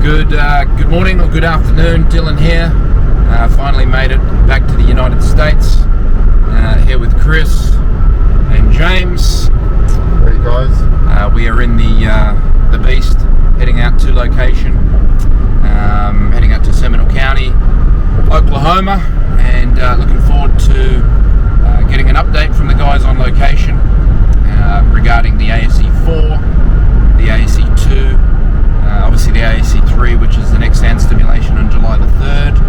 Good morning or good afternoon, Dylan here. Finally made it back to the United States. Here with Chris and James. Hey guys. We are in the Beast, heading out to location, heading out to Seminole County, Oklahoma, and looking forward to getting an update from the guys on location regarding the ASE 4, the ASE 2, obviously the ASE 3, which is the next sand stimulation on July the 3rd,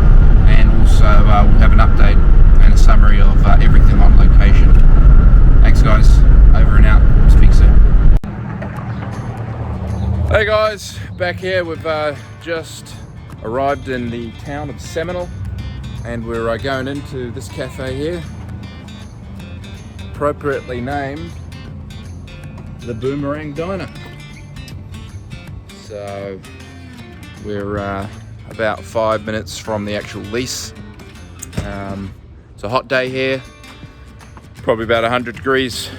and also we'll have an update and a summary of everything on location. Thanks guys, over and out, speak soon. Hey guys, back here. We've just arrived in the town of Seminole, and we're going into this cafe here, appropriately named the Boomerang Diner. So we're about 5 minutes from the actual lease. It's a hot day here, probably about 100 degrees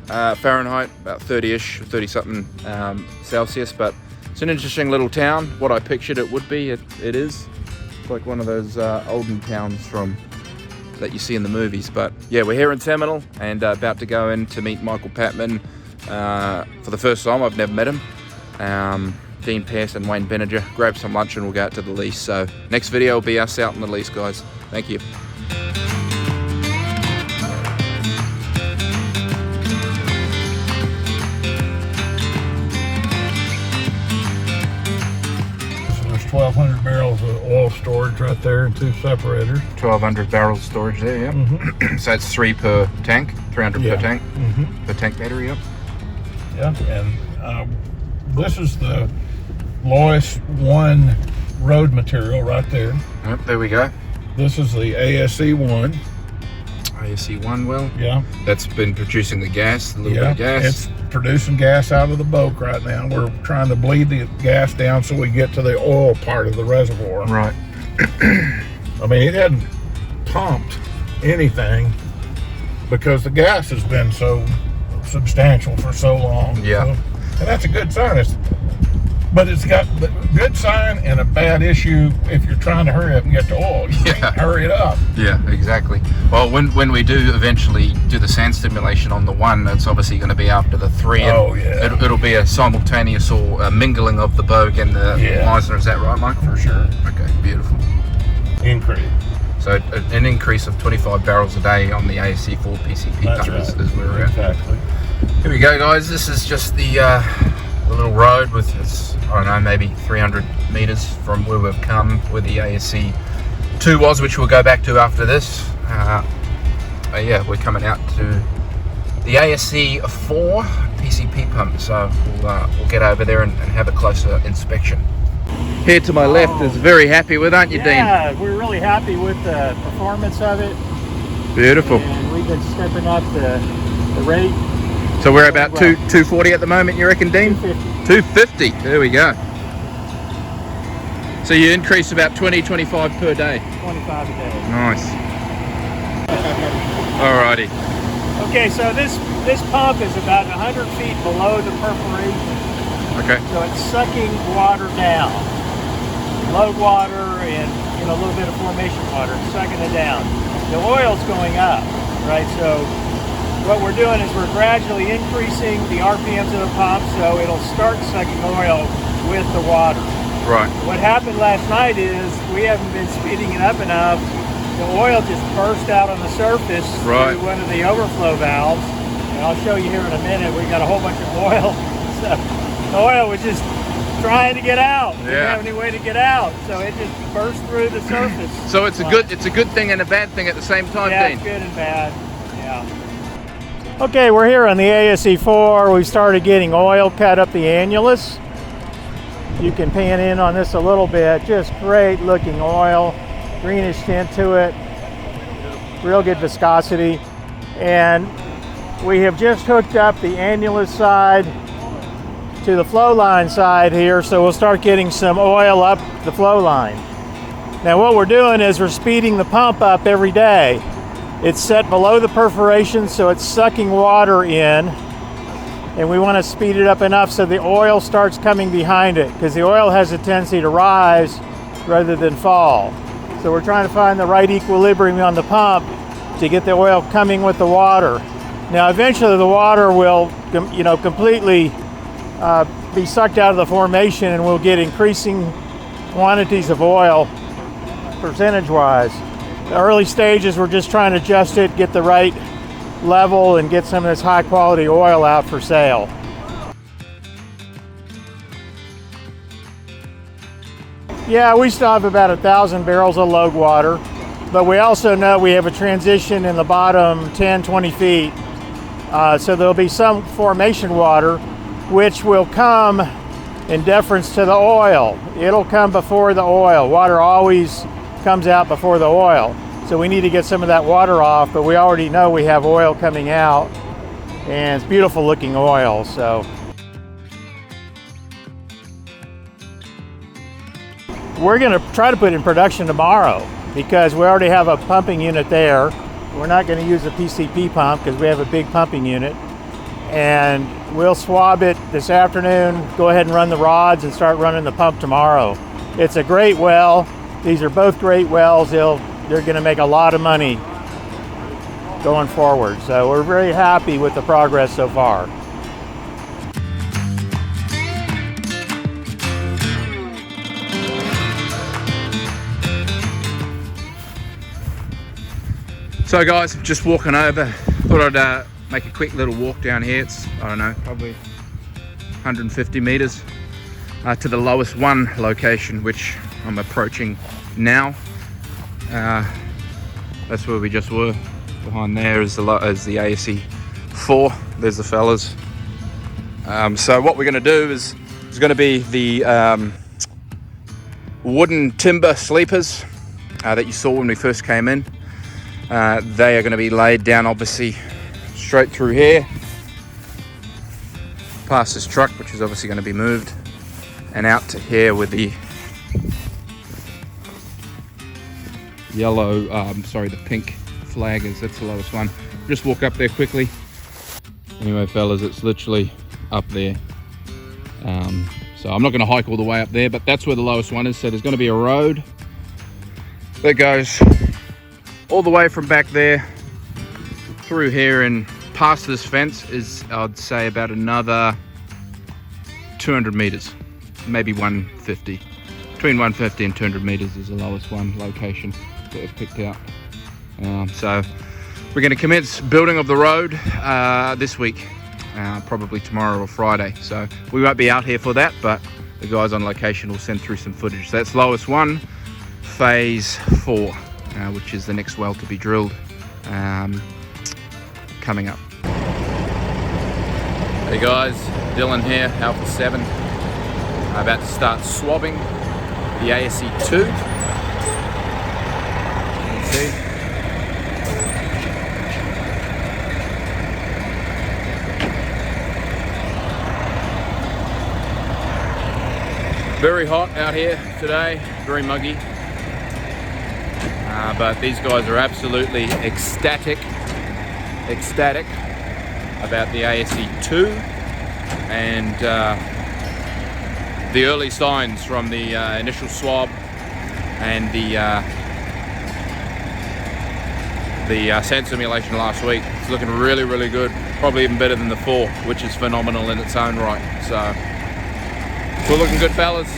Fahrenheit, about 30-ish, 30 something Celsius, but it's an interesting little town. What I pictured it would be, it is. It's like one of those olden towns from that you see in the movies. But yeah, we're here in Seminole and about to go in to meet Michael Patman for the first time. I've never met him. Dean Pearce and Wayne Benninger. Grab some lunch and we'll go out to the lease. So next video will be us out in the lease, guys. Thank you. So there's 1,200 barrels of oil storage right there and 2 separators. 1,200 barrels of storage there, yeah. Mm-hmm. So it's 3 per tank, 300 per tank, per tank battery, yep. Yeah, and this is the Lois 1 road material right there. Yep, there we go. This is the ASE 1. ASE 1 well. Yeah. That's been producing the gas, a little bit of gas. It's producing gas out of the boat right now. We're trying to bleed the gas down so we get to the oil part of the reservoir. Right. I mean, it hadn't pumped anything because the gas has been so substantial for so long. Yeah. So, and that's a good sign. But it's got the good sign and a bad issue if you're trying to hurry up and get to oil. You can't hurry it up. Yeah, exactly. Well, when we do eventually do the sand stimulation on the 1, it's obviously going to be after the 3. Oh, yeah. It'll be a simultaneous or mingling of the Bogue and the Meisner. Is that right, Mike? For sure. Okay, beautiful. Increase. So an increase of 25 barrels a day on the ASE 4 PCP That's pump right. is where we're at. Exactly. Here we go, guys. This is just the little road with, I don't know, maybe 300 meters from where we've come, where the ASE 2 was, which we'll go back to after this. Yeah, we're coming out to the ASE 4 PCP pump, so we'll get over there and have a closer inspection. Here to my left is very happy with, aren't you, Dean? Yeah, we're really happy with the performance of it. Beautiful. And we've been stepping up the rate. So we're about 240 at the moment, you reckon, Dean? 250. There we go. So you increase about 20-25 per day. 25 a day. Nice. Alrighty. Okay, so this pump is about 100 feet below the perforation. Okay. So it's sucking water down. Load water and a little bit of formation water, sucking it down. The oil's going up, right? So what we're doing is we're gradually increasing the RPMs of the pump so it'll start sucking oil with the water. Right. What happened last night is we haven't been speeding it up enough. The oil just burst out on the surface through one of the overflow valves. And I'll show you here in a minute. We got a whole bunch of oil. So the oil was just trying to get out. We didn't have any way to get out, so it just burst through the surface. So it's a good thing and a bad thing at the same time, yeah, Dean. It's good and bad. Yeah. Okay, we're here on the ASE 4. We've started getting oil cut up the annulus. You can pan in on this a little bit. Just great looking oil, greenish tint to it, real good viscosity. And we have just hooked up the annulus side to the flow line side here, so we'll start getting some oil up the flow line. Now what we're doing is we're speeding the pump up every day. It's set below the perforation, so it's sucking water in and we want to speed it up enough so the oil starts coming behind it, because the oil has a tendency to rise rather than fall. So we're trying to find the right equilibrium on the pump to get the oil coming with the water. Now eventually the water will, completely be sucked out of the formation, and we'll get increasing quantities of oil percentage-wise. The early stages, we're just trying to adjust it, get the right level, and get some of this high-quality oil out for sale. Yeah, we still have about 1,000 barrels of load water, but we also know we have a transition in the bottom 10, 20 feet. So there'll be some formation water, which will come in deference to the oil. It'll come before the oil. Water always comes out before the oil. So we need to get some of that water off, but we already know we have oil coming out, and it's beautiful looking oil. So we're going to try to put it in production tomorrow, because we already have a pumping unit there. We're not going to use a PCP pump because we have a big pumping unit, and we'll swab it this afternoon, go ahead and run the rods and start running the pump tomorrow. It's a great well. These are both great wells. They're going to make a lot of money going forward. So we're very happy with the progress so far. So guys, just walking over, thought I'd make a quick little walk down here. It's, I don't know, probably 150 meters to the Lois 1 location, which I'm approaching now. That's where we just were. Behind there is the ASE 4. There's the fellas. So what we're going to do is going to be the wooden timber sleepers that you saw when we first came in. They are going to be laid down, obviously, straight through here, past this truck, which is obviously going to be moved, and out to here with the yellow, the pink flag is. That's the lowest one. Just walk up there quickly. Anyway, fellas, it's literally up there. So I'm not going to hike all the way up there, but that's where the lowest one is. So there's going to be a road that goes all the way from back there through here, and past this fence is, I'd say, about another 200 meters, maybe 150. Between 150 and 200 meters is the lowest one location that we've picked out. So we're going to commence building of the road this week, probably tomorrow or Friday. So we won't be out here for that, but the guys on location will send through some footage. So that's Lois 1, phase 4. Which is the next well to be drilled coming up. Hey guys, Dylan here, Alpha 7. I'm about to start swabbing the ASE 2. You can see. Very hot out here today, very muggy. But these guys are absolutely ecstatic about the ASE 2, and the early signs from the initial swab and the sand simulation last week. It's looking really, really good. Probably even better than the 4, which is phenomenal in its own right. So we're looking good, fellas.